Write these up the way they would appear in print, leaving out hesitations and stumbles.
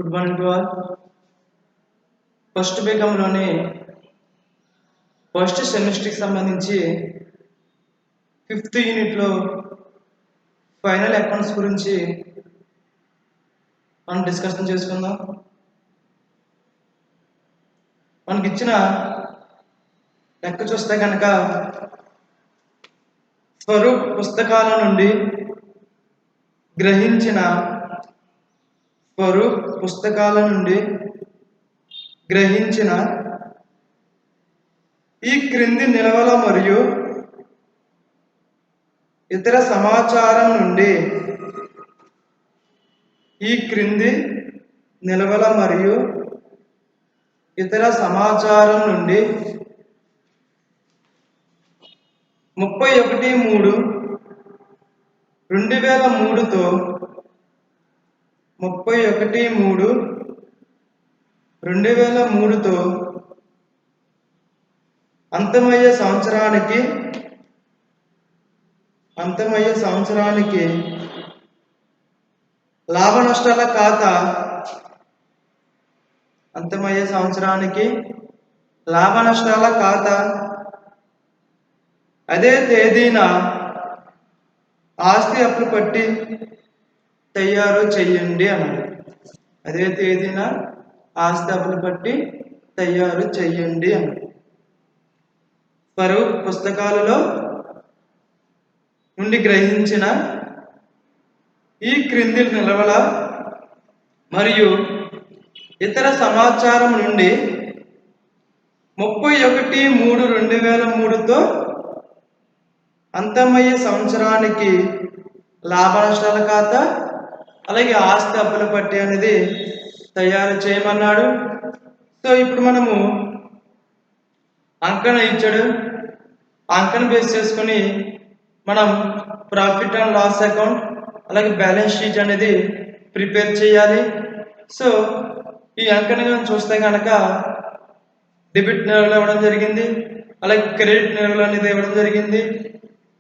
Good morning to all. First బీకాంలోని first సెమిస్టర్కి సంబంధించి 5th యూనిట్లో ఫైనల్ అకౌంట్స్ గురించి మనం డిస్కషన్ చేసుకుందాం. మనకి ఇచ్చిన లెక్క చూస్తే కనుక స్వరూప్ పుస్తకాల నుండి గ్రహించిన ఈ క్రింది నిల్వల మరియు ఇతర సమాచారం నుండి ఈ క్రింది నిల్వల మరియు ఇతర సమాచారం నుండి 31/3/2003తో 31/3/2003తో అంతమయ్యే సంవత్సరానికి లాభ నష్టాల ఖాతా అదే తేదీన ఆస్తి అప్పుల పట్టి తయారు చేయండి అన్నారు. స్వరూప్ పుస్తకాలలో నుండి గ్రహించిన ఈ క్రింది నిల్వల మరియు ఇతర సమాచారం నుండి 31/3/2003తో అంతమయ్యే సంవత్సరానికి లాభ నష్టాల ఖాతా అలాగే ఆస్తి అప్పుల పట్టి అనేది తయారు చేయమన్నాడు. సో ఇప్పుడు మనము అంకణ ఇచ్చాడు, అంకణ బేస్ చేసుకొని మనం ప్రాఫిట్ అండ్ లాస్ అకౌంట్ అలాగే బ్యాలెన్స్ షీట్ అనేది ప్రిపేర్ చేయాలి. సో ఈ అంకణ చూస్తే కనుక డెబిట్ నిల్వలు ఇవ్వడం జరిగింది, అలాగే క్రెడిట్ నిల్వలు అనేది ఇవ్వడం జరిగింది.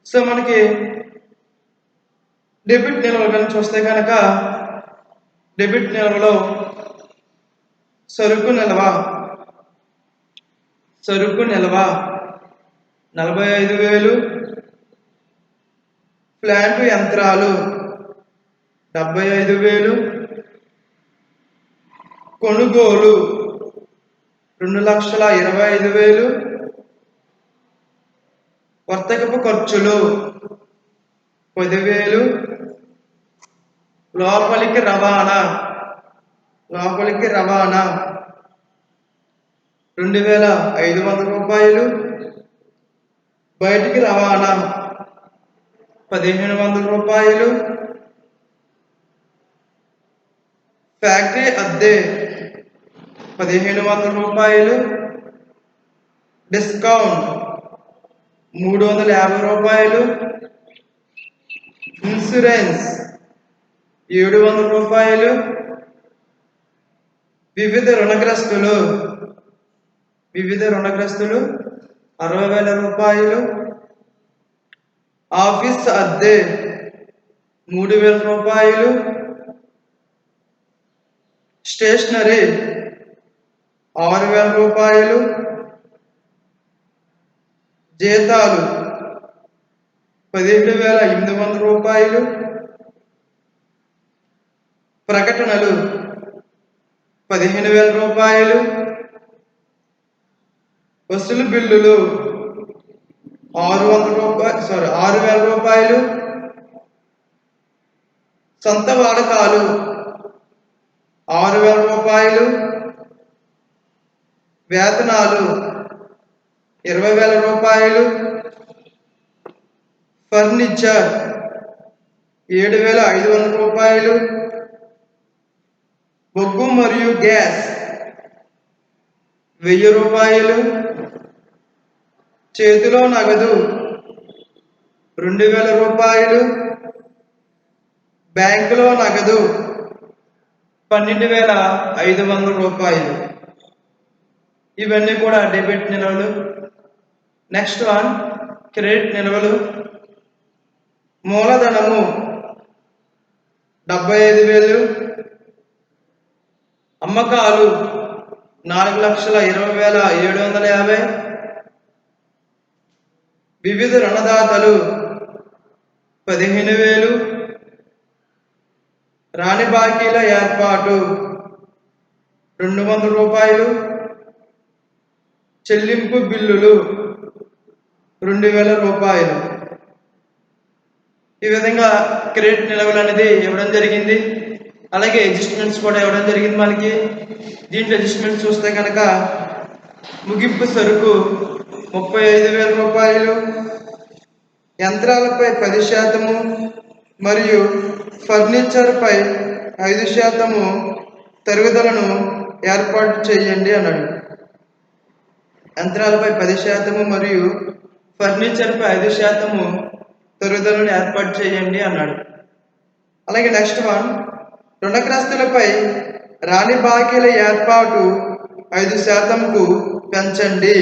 సో మనకి డెబిట్ నిల్వలు కానీ చూస్తే కనుక డెబిట్ నిల్వలో సరుకు నిల్వ 45,000, ప్లాంట్ యంత్రాలు 75,000, కొనుగోలు 2,25,000, వర్తకపు ఖర్చులు 10,000, లోపలికి రవాణా 2,500 రూపాయలు, బయటికి రవాణా 1,500 రూపాయలు, ఫ్యాక్టరీ అద్దె 1,500 రూపాయలు, డిస్కౌంట్ 350 రూపాయలు, ఇన్సూరెన్స్ 700 రూపాయలు, వివిధ రుణగ్రస్తులు 60,000 రూపాయలు, ఆఫీస్ అద్దె 3,000 రూపాయలు, స్టేషనరీ 6,000 రూపాయలు, జీతాలు 17,800 రూపాయలు, ప్రకటనలు 15,000 రూపాయలు, వసూలు బిల్లులు 6,000 రూపాయలు, సొంత వాడకాలు 6,000 రూపాయలు, వేతనాలు 20,000 రూపాయలు, ఫర్నిచర్ 7,500 రూపాయలు, బొగ్గు మరియు గ్యాస్ 1,000 రూపాయలు, చేతిలో నగదు 2,000 రూపాయలు, బ్యాంకులో నగదు 12,500 రూపాయలు. ఇవన్నీ కూడా డెబిట్ నిల్వలు. నెక్స్ట్ వన్ క్రెడిట్ నిల్వలు. మూలధనము 75,000, అమ్మకాలు 4,20,750, వివిధ రుణదాతలు 15,000, రాని బాకీల ఏర్పాటు 200 రూపాయలు, చెల్లింపు బిల్లులు 2,000 రూపాయలు. ఈ విధంగా క్రెడిట్ నిల్వలు అనేది ఇవ్వడం జరిగింది. అలాగే అడ్జస్ట్మెంట్స్ కూడా ఇవ్వడం జరిగింది మనకి. దీంట్లో అడ్జస్ట్మెంట్స్ చూస్తే కనుక ముగింపు సరుకు 35,000 రూపాయలు, యంత్రాలపై 10% మరియు ఫర్నిచర్పై 5% తరుగుదలను ఏర్పాటు చేయండి అన్నాడు. యంత్రాలపై 10% మరియు ఫర్నిచర్పై 5% తరుగుదలను ఏర్పాటు చేయండి అన్నాడు. అలాగే నెక్స్ట్ వన్, రుణగ్రస్తులపై రాని బాకీల ఏర్పాటు 5%కు పెంచండి.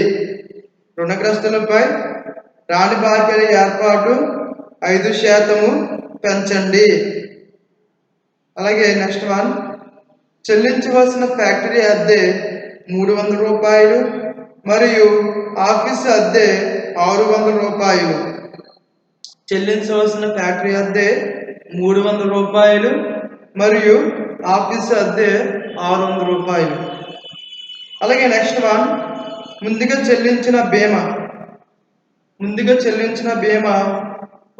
రుణగ్రస్తులపై రాని బాకీల ఏర్పాటు 5% పెంచండి. అలాగే నెక్స్ట్ వన్, చెల్లించవలసిన ఫ్యాక్టరీ అద్దె 300 రూపాయలు మరియు ఆఫీసు అద్దె 600 రూపాయలు. చెల్లించవలసిన ఫ్యాక్టరీ అద్దె 300 రూపాయలు మరియు ఆఫీసు అద్దె 600 రూపాయలు. అలాగే నెక్స్ట్ వన్, ముందుగా చెల్లించిన బీమా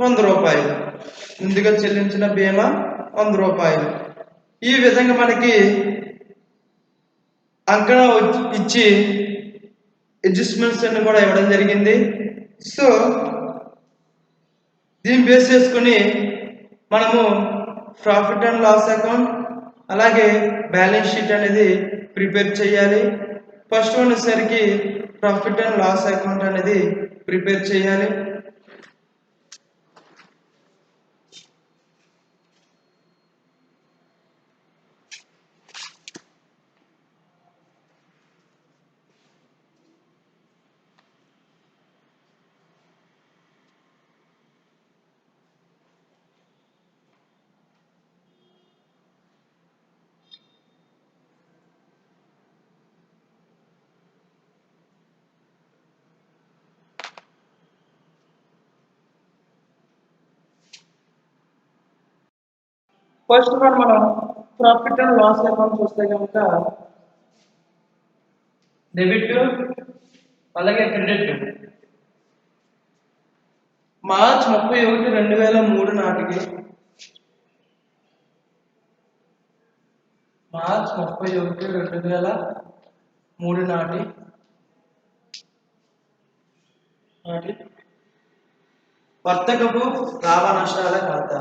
100 రూపాయలు. ముందుగా చెల్లించిన బీమా 100 రూపాయలు. ఈ విధంగా మనకి అంకణ ఇచ్చి అడ్జస్ట్మెంట్స్ అన్ని కూడా ఇవ్వడం జరిగింది. సో దీన్ని బేస్ చేసుకుని మనము ప్రాఫిట్ అండ్ లాస్ అకౌంట్ అలాగే బ్యాలెన్స్ షీట్ అనేది ప్రిపేర్ చేయాలి. ఫస్ట్ వన్ వచ్చేసరికి ప్రాఫిట్ అండ్ లాస్ అకౌంట్ అనేది ప్రిపేర్ చేయాలి. ఫస్ట్ వన్ మనం ప్రాఫిట్ అండ్ లాస్ అకౌంట్ చూస్తే కనుక డెబిట్ అలాగే క్రెడిట్. మార్చ్ 31, 2003 నాటికి మార్చ్ 31, 2003 నాటి వర్తకపు లాభ నష్టాల ఖాతా.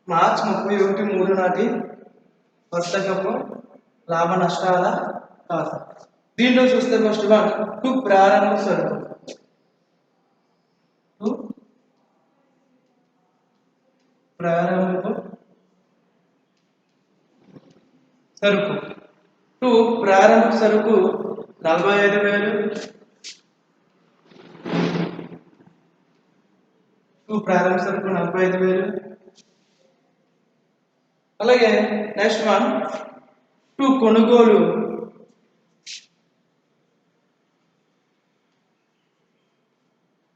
మార్చ్ 31, 3 నాటి వర్తకపు లాభ నష్టాల ఖాతా. దీంట్లో చూస్తే ఫస్ట్ వన్ టు ప్రారంభ సరుకు. ప్రారంభపు సరుకు. టు ప్రారంభ సరుకు 45,000. టు ప్రారంభ సరుకు 45,000. అలాగే నెక్స్ట్ వన్ టు కొనుగోలు.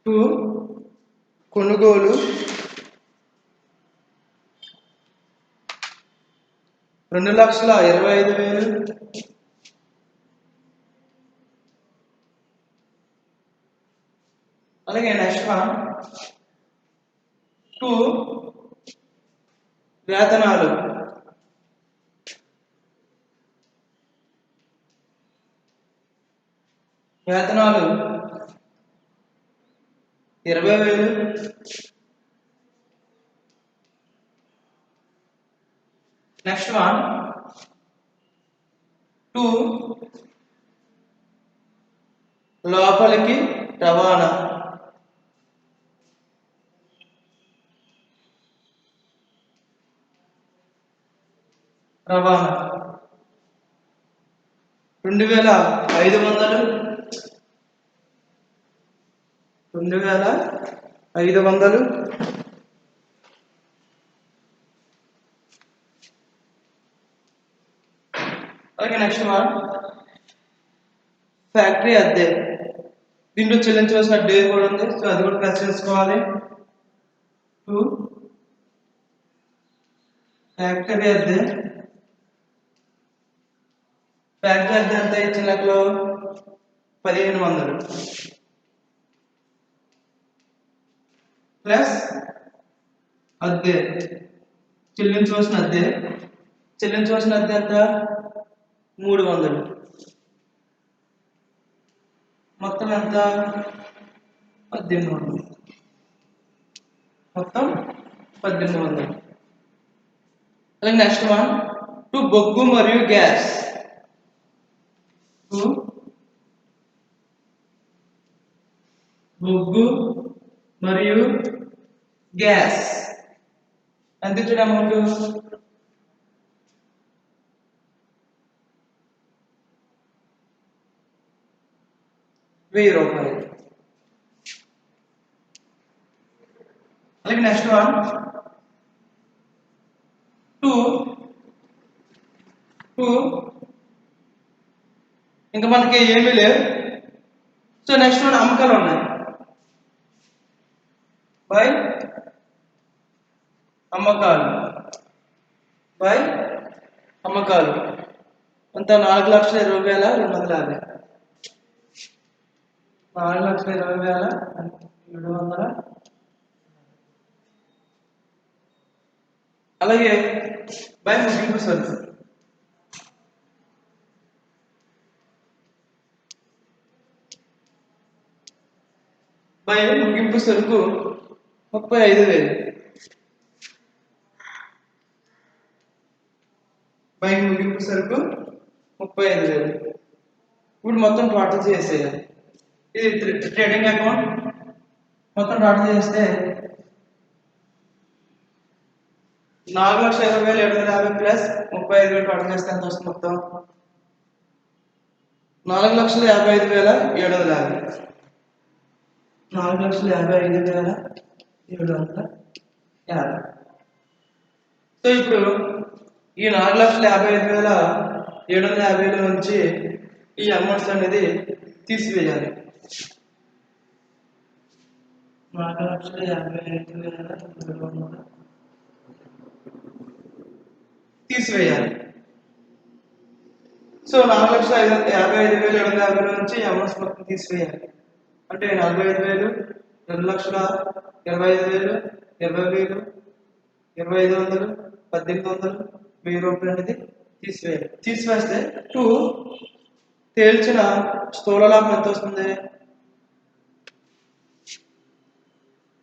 టు కొనుగోలు 2,25,000. అలాగే నెక్స్ట్ వన్ టు వేతనాలు. వేతనాలు 20,000. నెక్స్ట్ వన్ టు లోపలికి రవాణా. రవాణా 2,500. 2,500. వన్ ఫ్యాక్టరీ అద్దె. దీంట్లో చెల్లించవలసిన డే కూడా ఉంది, సో అది కూడా ప్లస్ చేసుకోవాలి. 2 ఫ్యాక్టరీ అద్దె. ఫ్యాక్టరీ అద్దె ఎంత ఇచ్చిన లెక్కలో 1500 ప్లస్ అద్దె, చెల్లించవలసిన అద్దె ఎంత 300, మొత్తం ఎంత 1800, మొత్తం 1800. అలాగే నెక్స్ట్ వన్ 2 బొగ్గు మరియు గ్యాస్. 2 బొగ్గు మరియు గ్యాస్ ఎంత ఇచ్చాడు అమౌంట్? 1000 రూపాయలు. అలాగే నెక్స్ట్ వన్ 2 ఇంకా మనకి ఏమీ లేవు. సో నెక్స్ట్ వన్ అమ్మకాలు ఉన్నాయి. బై అమ్మకాలు అంత 4,20,250. 4,20,700. అలాగే బై ముగింపు సరుకు. బై ముగింపు సరుకు 35,000. బై ముగింపు సరుకు 35,000. ఇప్పుడు మొత్తం టోటల్ చేసేయాలి. ఇది ట్రేడింగ్ అకౌంట్. మొత్తం టోటల్ చేస్తే 4,20,750 ప్లస్ 35,000 టోటల్ చేస్తే ఎంత వస్తుంది? మొత్తం 4,55,750. 4,55,750. సో ఇప్పుడు ఈ 4,55,750 నుంచి ఈ అమౌంట్స్ అనేది తీసివేయాలి. 4,55,750 తీసివేయాలి. సో 4,55,750 నుంచి అమౌంట్స్ మొత్తం తీసివేయాలి. అంటే 45,000, 2,25,000, 20,000, 2,500, 1,800, 1000 రూపాయలు అనేది తీసివేయాలి. తీసివేస్తే 2 తేల్చిన స్థూల లాభం ఎంత వస్తుంది?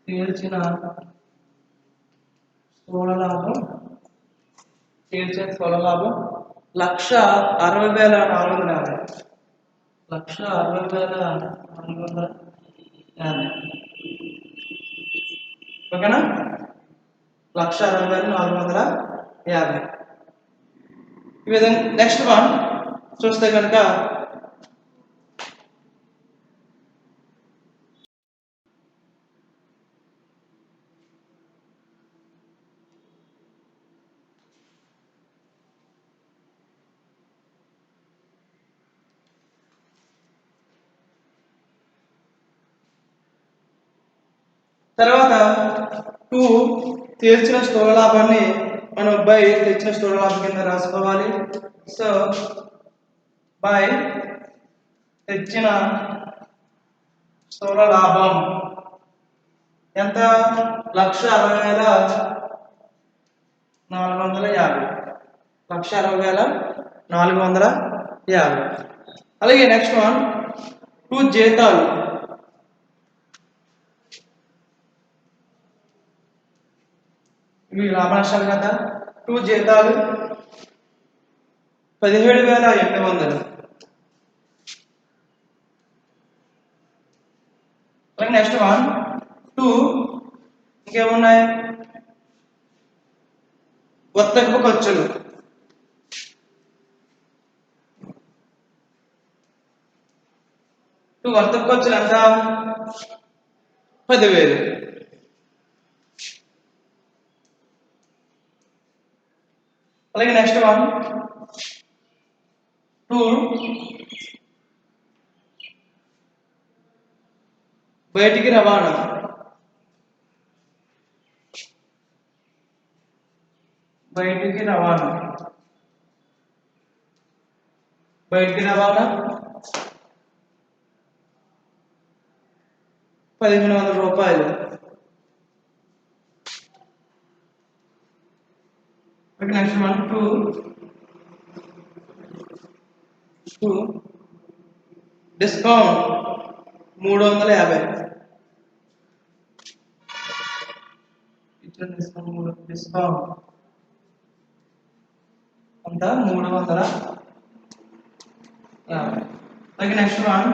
తేల్చిన స్థూల లాభం 1,60,450. 1,60,450. ఓకేనా? 1,60,450. ఈ విధంగా నెక్స్ట్ వన్ చూస్తే కనుక తర్వాత 2 తెచ్చిన స్థూల లాభాన్ని మనం బై తెచ్చిన స్థూల లాభం కింద రాసుకోవాలి. సో బై తెచ్చిన స్థూల లాభం ఎంత? 1,60,450. 1,60,450. అలాగే నెక్స్ట్ వన్ 2 జీతాలు. ఇవి లాభ నష్టాలు కదా. 2 జీతాలు 17,800. అలాగే నెక్స్ట్ వన్ 2 ఇంకేమున్నాయి? వర్తకపు ఖర్చులు. వర్తక ఖర్చులు ఎంత? 10,000. అలాగే నెక్స్ట్ వన్ టూ బయటికి రవాణా, బయటికి రవాణా, బయటికి రవాణా 1500 రూపాయలు. Next one two discount 350. Discount అంతా 350. అలాగే నెక్స్ట్ వన్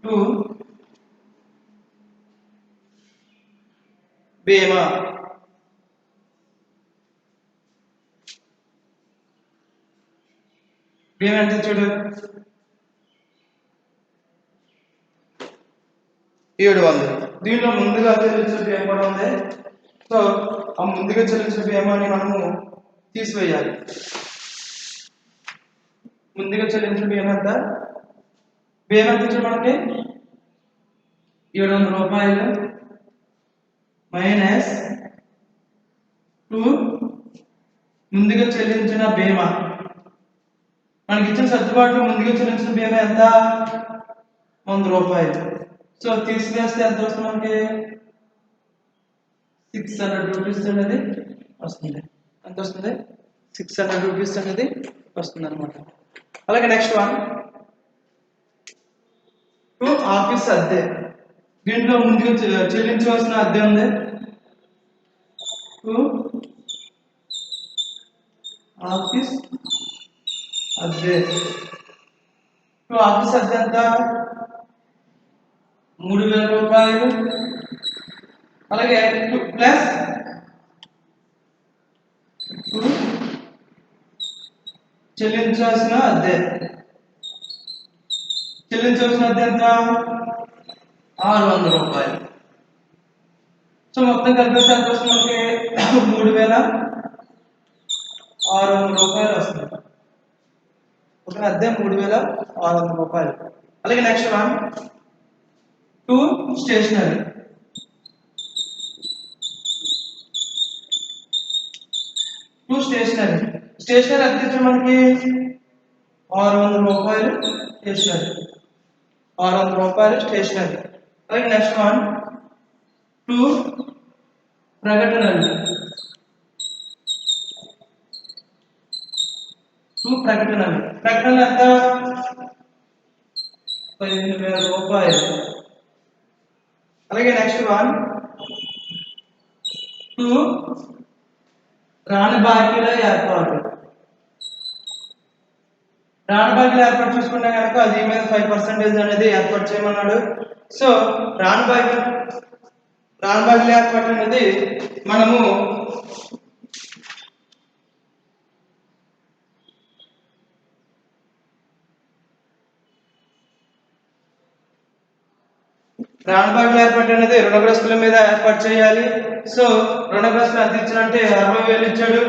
టూ బీమా, బీమా ఎంత చూడు 700. దీంట్లో ముందుగా చెల్లించిన బీమా కూడా ఉంది. సో ఆ ముందుగా చెల్లించిన బీమాని మనము తీసివేయాలి. ముందుగా చెల్లించిన బీమా ఎంత? బీమా ఎంత చూడు మనకి 700 రూపాయలు మైనస్ 2 ముందుగా చెల్లించిన బీమా. మనకి ఇచ్చిన సర్దుబాటులో ముందుగా చెల్లించిన బీమా ఎంత? 100 రూపాయలు. సో తీసివేస్తే ఎంత వస్తుంది మనకి? 600 రూపీస్ అనేది వస్తుంది. ఎంత వస్తుంది? 600 రూపీస్ అనేది వస్తుంది అనమాట. అలాగే నెక్స్ట్ వన్ టూ ఆఫీస్ అద్దె. దీంట్లో ముందుగా చెల్లించవలసిన అద్దె ఉంది. టూ ఆఫీస్ అద్దె. ఆఫీస్ అద్దె ఎంత? 3000 రూపాయలు. అలాగే ప్లస్ చెల్లించాల్సిన అద్దె. చెల్లించాల్సిన అద్దె ఎంత? 600 రూపాయలు. సో మొత్తం కలిపేస్తే ఎంత వస్తుంది మనకి? 3600 రూపాయలు వస్తుంది. ఒక అద్దె 3600 రూపాయలు. అలాగే next one two stationery. Stationery అద్దె మనకి 600 రూపాయలు స్టేషనరీ. 600 రూపాయలు స్టేషనరీ. అలాగే నెక్స్ట్ వన్ టూ ప్రకటనలు. ప్రకటనలు ఎంత? 15,000 రూపాయలు. అలాగే నెక్స్ట్ వన్ టూ రాని బాకీల ఏర్పాటు. రాని బాకీలు ఏర్పాటు చూసుకుంటే కనుక అది మీద 5% అనేది ఏర్పాటు చేయమన్నాడు. సో రాని బాకీల ఏర్పాటు అనేది మనము రాణబాగులు ఏర్పాటు అనేది రుణగ్రస్తుల మీద ఏర్పాటు చేయాలి. సో రుణగ్రస్తులు ఎంత ఇచ్చారంటే 60,000 ఇచ్చాడు.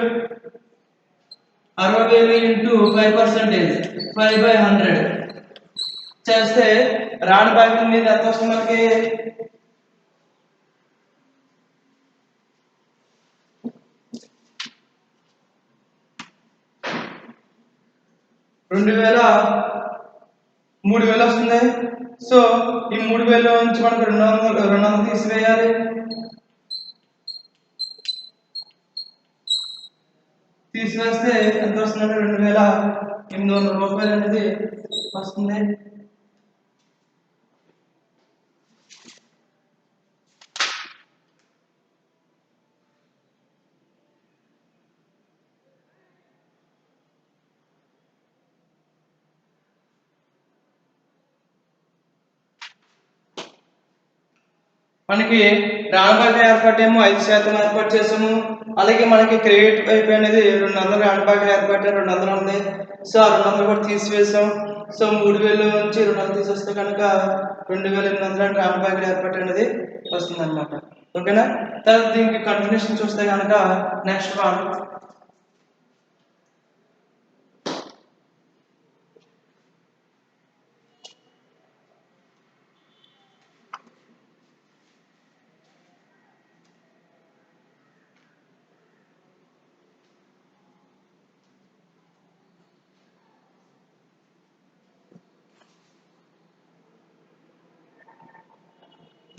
60,000 ఇంటూ 5%, 5/100 చేస్తే రాణబాగుల మీద ఎంత వస్తుంది మనకి? 3,000 వస్తుంది. సో ఈ 3,000 నుంచి మనకు 200 తీసివేయాలి. తీసివేస్తే ఎంత వస్తుందంటే 2,800 రూపాయలు అనేది వస్తుంది. మనకి రాణబాగా ఏర్పాటు ఏమో 5% ఏర్పాటు చేసాము. అలాగే మనకి క్రెడిట్ వైపు అనేది 200 రాణబాగా ఏర్పాటు 200 ఉంది. సో ఆ 200 కూడా తీసివేసాం. సో 3,000 నుంచి 200 తీసేస్తే కనుక 2,800 రాణబాగా ఏర్పాటు అనేది వస్తుంది అనమాట. ఓకేనా? తర్వాత దీనికి కంటిన్యూషన్ చూస్తే కనుక నెక్స్ట్ వన్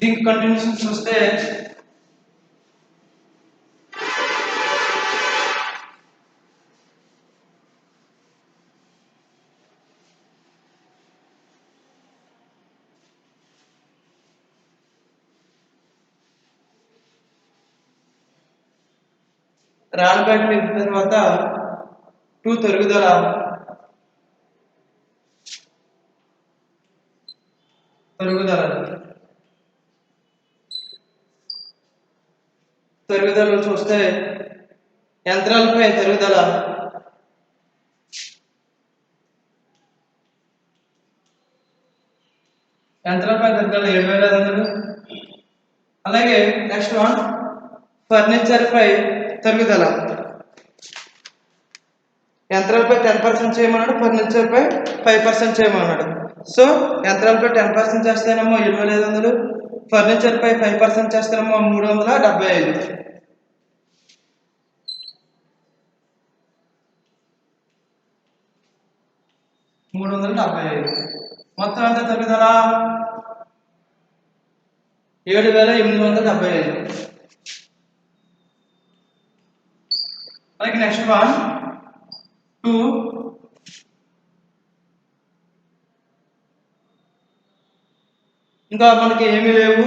దీనికి కంటిన్యూషన్ చూస్తే రాల్ బ్యాక్ తర్వాత 2 తరుగుదల తరుగుదల చూస్తే యంత్రాలపై తరుగుదల యంత్రాలపై తరుగుదల 7,500. అలాగే నెక్స్ట్ వన్ ఫర్నిచర్ పై తరుగుదల యంత్రాలపై 10% చేయమన్నాడు, ఫర్నిచర్ పై 5% చేయమన్నాడు. సో యంత్రాలపై 10% చేస్తేనేమో 7,500, ఫర్నిచర్ పై 5% చేస్తేనేమో 375. మొత్తం ఎంత తరుగుదల 7,875. అలాగే నెక్స్ట్ వన్ 2 ఇంకా మనకి ఏమీ లేవు.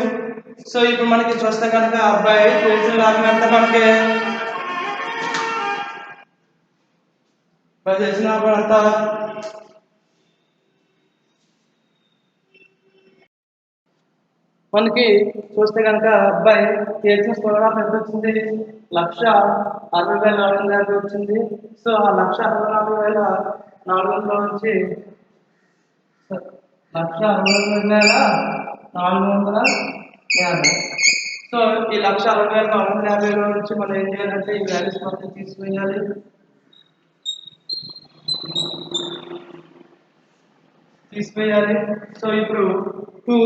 సో ఇప్పుడు మనకి చూస్తే కనుక అబ్బాయి చేసిన లాభం ఎంత మనకి చేసిన లాభం ఎంత మనకి చూస్తే కనుక అబ్బాయి చేసిన స్థూలలాభం ఎంత వచ్చింది 1,60,450 వచ్చింది. సో ఆ 1,64,400 నుంచి 1,60,450. సో ఈ 1,60,450 నుంచి మనం ఏం చేయాలంటే ఈ వాల్యూస్ మొత్తం తీసివేయాలి. సో ఇప్పుడు 2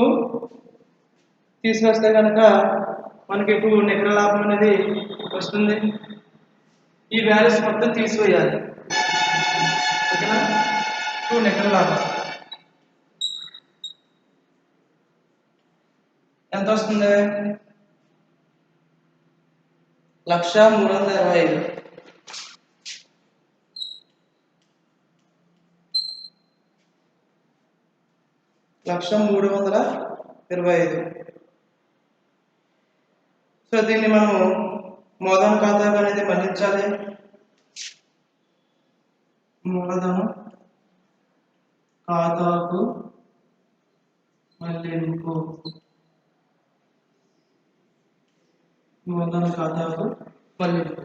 తీసుకొస్తే కనుక మనకి 2 నికర లాభం అనేది వస్తుంది. ఈ వాల్యూస్ మొత్తం తీసివేయాలి. ఓకేనా? 2 నికర లాభం ఎంత వస్తుంది 1,325. $1,325. సో దీన్ని మనము మూలధన ఖాతాకు అనేది మళ్లించాలి. మూలధన ఖాతాకు మళ్లింపు. మూలధన ఖాతాకు మళ్లింపు.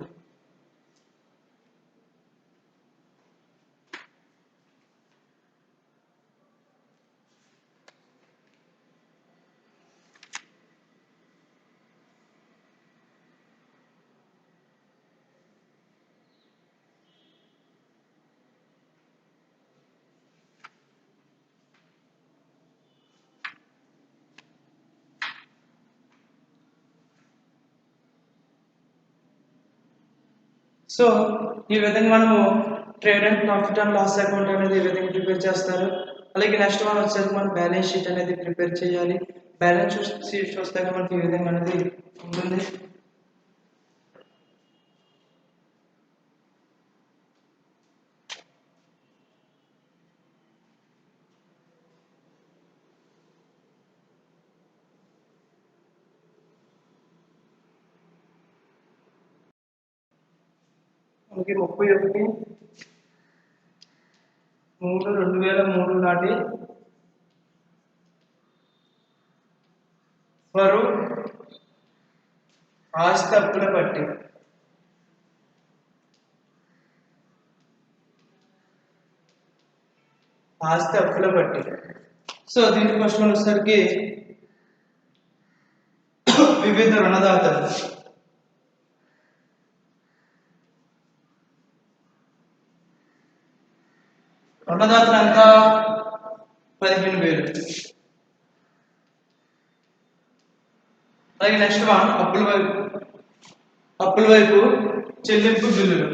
సో ఈ విధంగా మనము trade and profit and loss account అనేది ఈ విధంగా ప్రిపేర్ చేస్తారు. అలాగే నెక్స్ట్ వన్ వచ్చేసి మనం బ్యాలెన్స్ షీట్ అనేది ప్రిపేర్ చేయాలి. బ్యాలెన్స్ షీట్ చూస్తే మనకి ఈ విధంగా అనేది ఉంటుంది. మనకి 31/3/2003 నాటి వారు ఆస్తి అప్పుల పట్టి సో దీని క్వశ్చన్ వచ్చేసరికి వివిధ రుణదాతలు ఎంత 15,000. అలాగే నెక్స్ట్ వన్ అప్పుల వైపు చెల్లింపు బిల్లులు.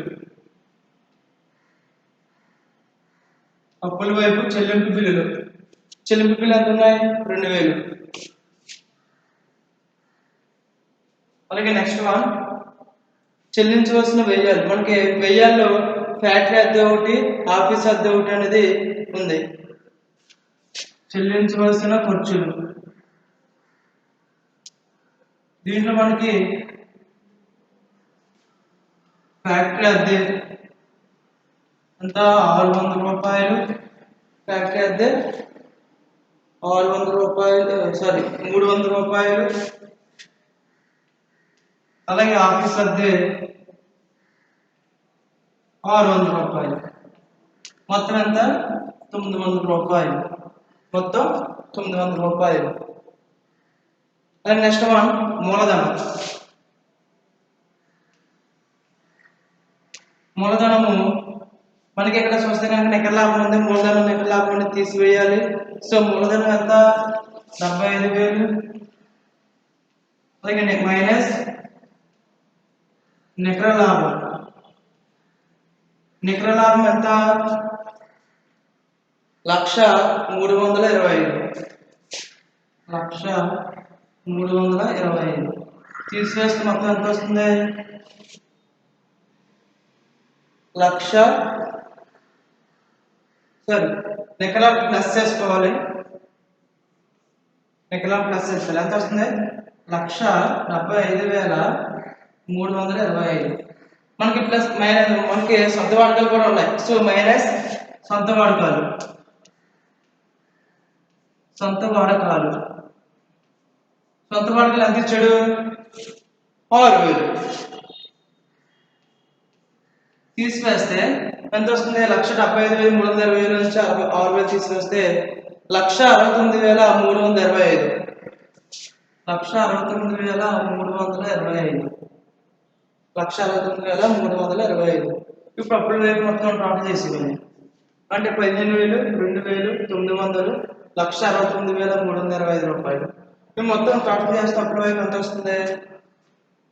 చెల్లింపు బిల్లులు ఎంత ఉన్నాయి 2,000. అలాగే నెక్స్ట్ వన్ చెల్లించవలసిన వ్యయాలు. మనకి వ్యయాల్లో ఫ్యాక్టరీ అద్దె ఒకటి, ఆఫీస్ అద్దె ఒకటి అనేది ఉంది. చెల్లించవలసిన ఖర్చులు, దీంట్లో మనకి ఫ్యాక్టరీ అద్దె అంతా 600 రూపాయలు, ఫ్యాక్టరీ అద్దె 600 రూపాయలు, 300 రూపాయలు. అలాగే ఆఫీస్ అద్దె 600 రూపాయలు. మొత్తం ఎంత? 900 రూపాయలు. మొత్తం 900 రూపాయలు. అలాగే నెక్స్ట్ వన్ మూలధనం. మూలధనము మనకి ఇక్కడ చూస్తే కనుక నికర లాభం ఉంది, మూలధనం నికర లాభం ఉంది తీసివేయాలి. సో మూలధనం ఎంత? 75,000. అలాగే మైనస్ నికర లాభం. నికర లాభం ఎంత? 1,325,000. 1,325,000 తీసివేస్తే మొత్తం ఎంత వస్తుంది? 1,00,000. నికర ప్లస్ చేసుకోవాలి. నికర ప్లస్ చేసుకోవాలి. ఎంత వస్తుంది? 1,75,325. మనకి ప్లస్ మైనస్, మనకి సొంత వాడకాలు కూడా ఉన్నాయి. సో మైనస్ సొంత వాడకాలు. సొంత వాడకాలు ఎంత ఇచ్చాడు? 6,000. తీసివేస్తే ఎంత వస్తుంది? 1,75,325 నుంచి 6,000 తీసివేస్తే 1,69,325. 1,69,325. 1,69,325. ఇప్పుడు అప్పుల వైపు మొత్తం డ్రాప్ చేసేవాడి అంటే 15,000, 2,000, 900, 1,69,325 రూపాయలు. మేము మొత్తం డ్రాప్ చేస్తే అప్పుల వైపు ఎంత వస్తుంది?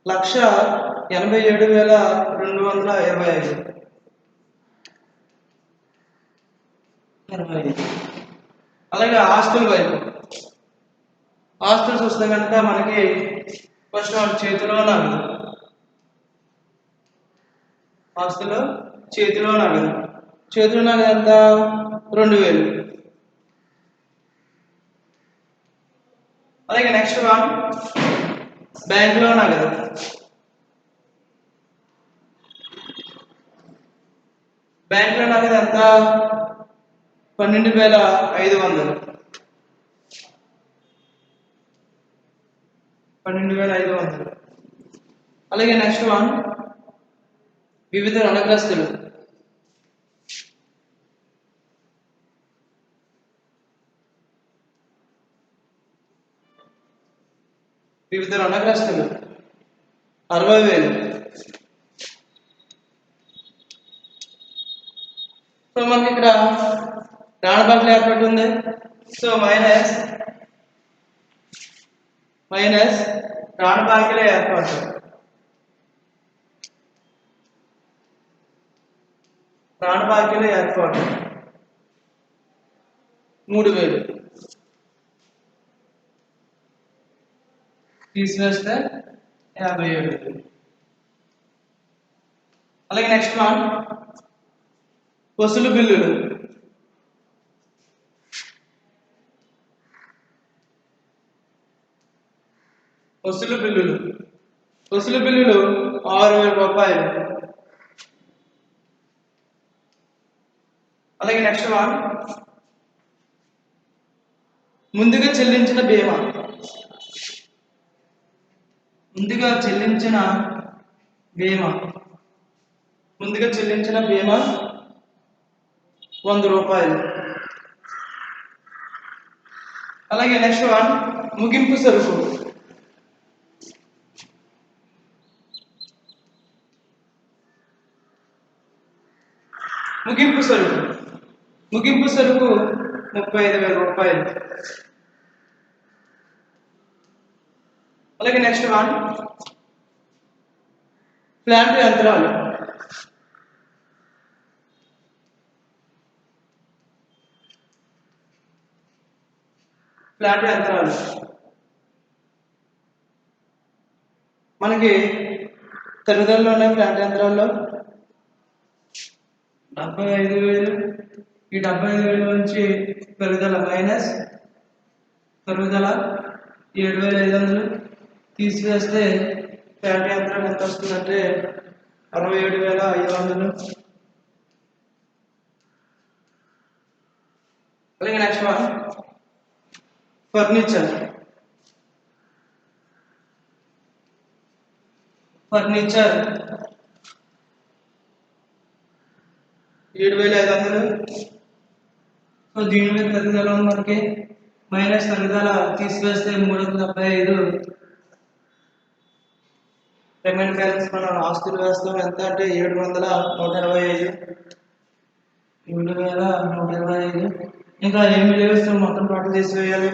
1,87,225. అలాగే ఆస్తుల వైపు, ఆస్తులు చూస్తే కనుక మనకి ఫస్ట్ చేతిలో నగదు. ఆస్తులు చేతిలో నగదు. చేతిలో నగదు ఎంత? 2,000. అలాగే నెక్స్ట్ వన్ బ్యాంకులో నగదు. బ్యాంకులో నగదు ఎంత? 12,500. 12,500. అలాగే నెక్స్ట్ వన్ వివిధ రుణగ్రస్తులు. వివిధ రుణగ్రస్తులు 60,000. సో మనకి ఇక్కడ రాణబాకులు ఏర్పడి ఉంది. సో మైనస్ రాణబాకులే ఏర్పాటు. రాణబాకులే ఏర్పాటు 3,000. తీసివేస్తే 57,000. అలాగే నెక్స్ట్ వన్ వసూలు బిల్లులు. వసూలు బిల్లులు 6,000 రూపాయలు. అలాగే నెక్స్ట్ వన్ ముందుగా చెల్లించిన బీమా. ముందుగా చెల్లించిన బీమా 100 రూపాయలు. అలాగే నెక్స్ట్ వన్ ముగింపు సరుకు. ముగింపు సరుకు 35,000 రూపాయలు. అలాగే నెక్స్ట్ వన్ ప్లాంట్ యంత్రాలు. మనకి తరుగుదలలో ఉన్నాయి ప్లాంట్ యంత్రాల్లో 75,000. ఈ 75,000 నుంచి పెరుగుదల మైనస్ పెరుగుదల 7,500 తీసివేస్తే ప్లాంట్ యంత్రాలు ఎంత వస్తుందంటే 67,500. అలాగే next one furniture. Furniture 7,500. So దీని మీద తరుగుదల ఉంది మనకి మైనస్ తరుగుదల తీసివేస్తే 375. రిమైన్ బ్యాలెన్స్ మనం ఆస్తులు వేస్తాం ఎంత అంటే 7,125. 7,125. ఇంకా ఏమి లేవు, మొత్తం టోటల్ తీసివేయాలి.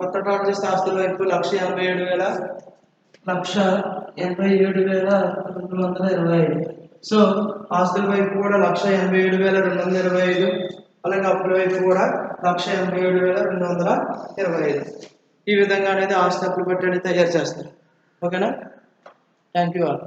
మొత్తం టోటల్ చేస్తే ఆస్తుల వైపు 1,87,225. సో ఆస్తుల వైపు కూడా 1,87,225. అలాగే అప్పుల వైపు కూడా 1,87,225. ఈ విధంగా అనేది ఆస్తి అప్పులు బట్టి తయారు చేస్తారు. ఓకేనా? Thank you all.